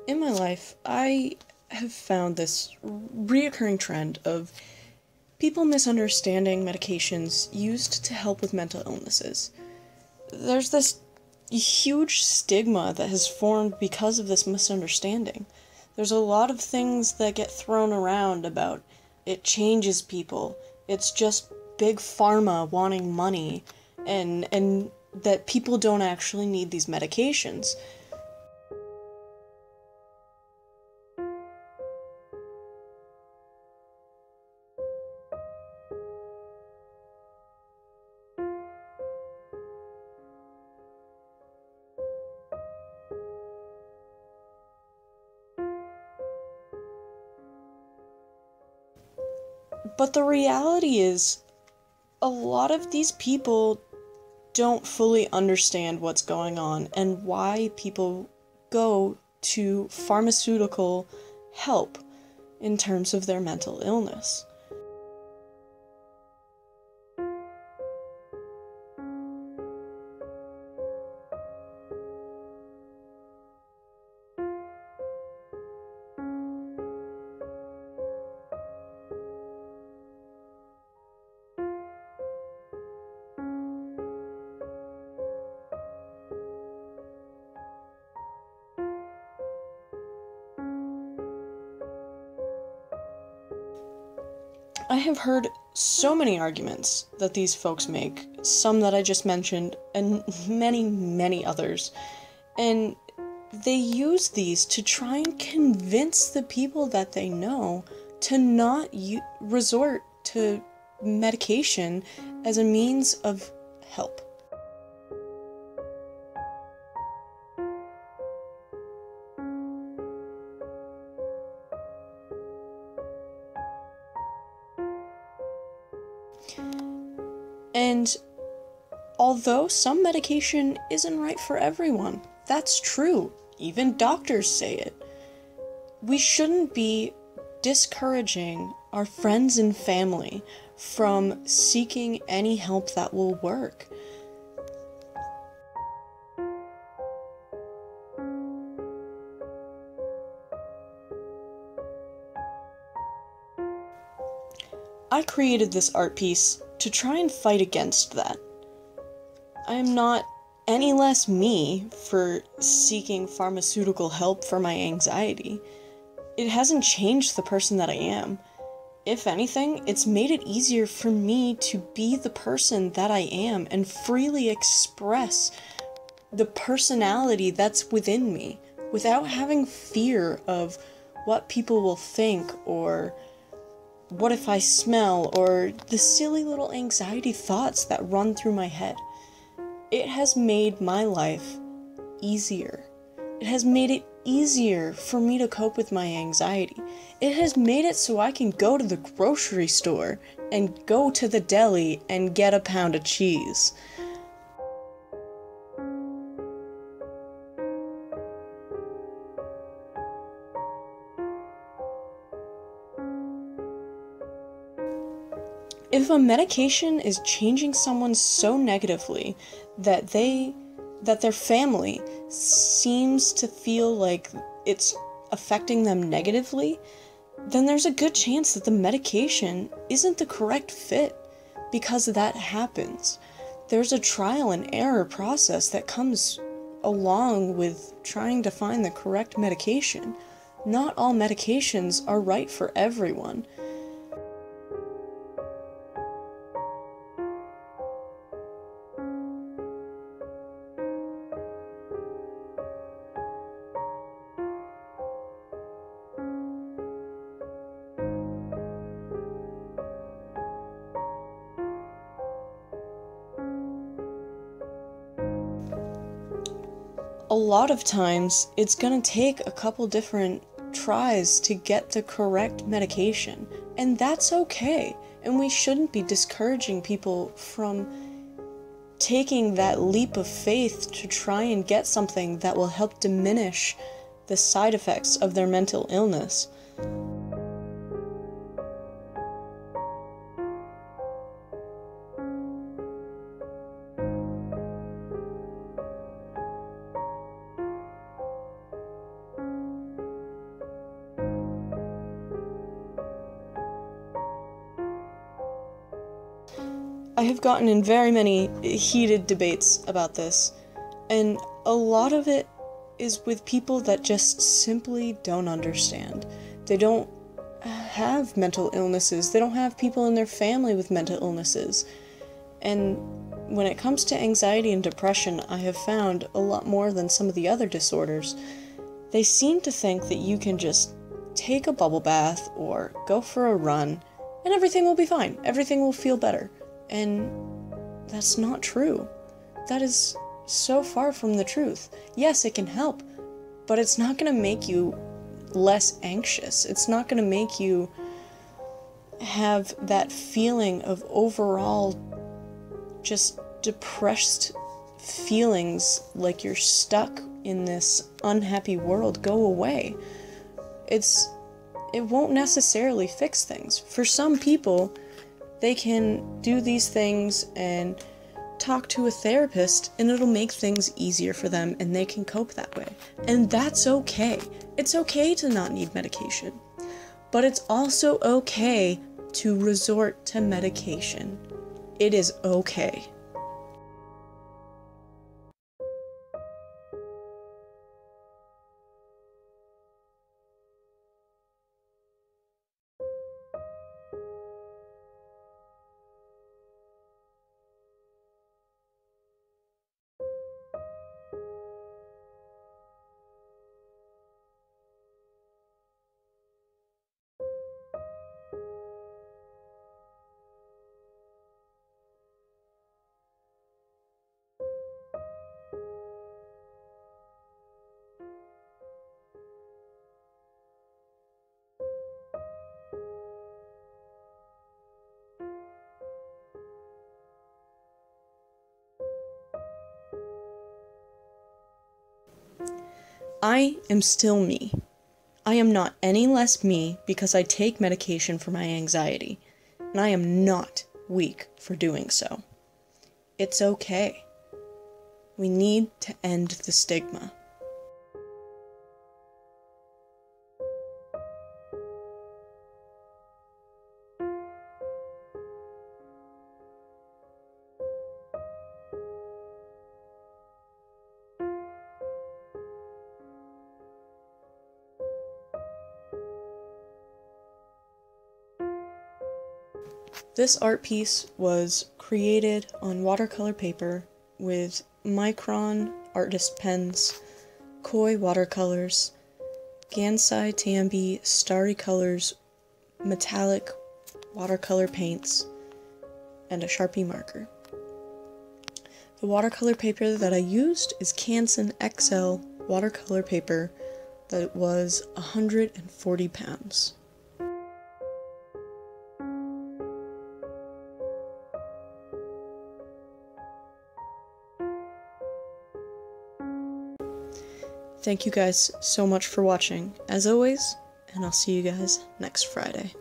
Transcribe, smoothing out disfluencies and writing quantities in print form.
In my life, I have found this reoccurring trend of people misunderstanding medications used to help with mental illnesses. There's this huge stigma that has formed because of this misunderstanding. There's a lot of things that get thrown around about it changes people. It's just big pharma wanting money and that people don't actually need these medications. But the reality is, a lot of these people don't fully understand what's going on and why people go to pharmaceutical help in terms of their mental illness. I have heard so many arguments that these folks make, some that I just mentioned, and many, many others. And they use these to try and convince the people that they know to not resort to medication as a means of help. And although some medication isn't right for everyone, that's true. Even doctors say it. We shouldn't be discouraging our friends and family from seeking any help that will work. I created this art piece to try and fight against that. I am not any less me for seeking pharmaceutical help for my anxiety. It hasn't changed the person that I am. If anything, it's made it easier for me to be the person that I am and freely express the personality that's within me without having fear of what people will think or what if I smell or the silly little anxiety thoughts that run through my head. It has made my life easier. It has made it easier for me to cope with my anxiety. It has made it so I can go to the grocery store and go to the deli and get a pound of cheese. If a medication is changing someone so negatively that their family seems to feel like it's affecting them negatively, then there's a good chance that the medication isn't the correct fit, because that happens. There's a trial and error process that comes along with trying to find the correct medication. Not all medications are right for everyone. A lot of times, it's gonna take a couple different tries to get the correct medication, and that's okay. And we shouldn't be discouraging people from taking that leap of faith to try and get something that will help diminish the side effects of their mental illness. I have gotten in very many heated debates about this, and a lot of it is with people that just simply don't understand. They don't have mental illnesses. They don't have people in their family with mental illnesses. And when it comes to anxiety and depression, I have found a lot more than some of the other disorders. They seem to think that you can just take a bubble bath or go for a run and everything will be fine. Everything will feel better. And that's not true. That is so far from the truth. Yes, it can help, but it's not going to make you less anxious. It's not going to make you have that feeling of overall just depressed feelings like you're stuck in this unhappy world go away. It won't necessarily fix things. For some people, they can do these things and talk to a therapist and it'll make things easier for them and they can cope that way. And that's okay. It's okay to not need medication. But it's also okay to resort to medication. It is okay. I am still me. I am not any less me because I take medication for my anxiety, and I am not weak for doing so. It's okay. We need to end the stigma. This art piece was created on watercolor paper with Micron artist pens, Koi watercolors, Gansai Tambi starry colors, metallic watercolor paints, and a Sharpie marker. The watercolor paper that I used is Canson XL watercolor paper that was 140 pounds. Thank you guys so much for watching, as always, and I'll see you guys next Friday.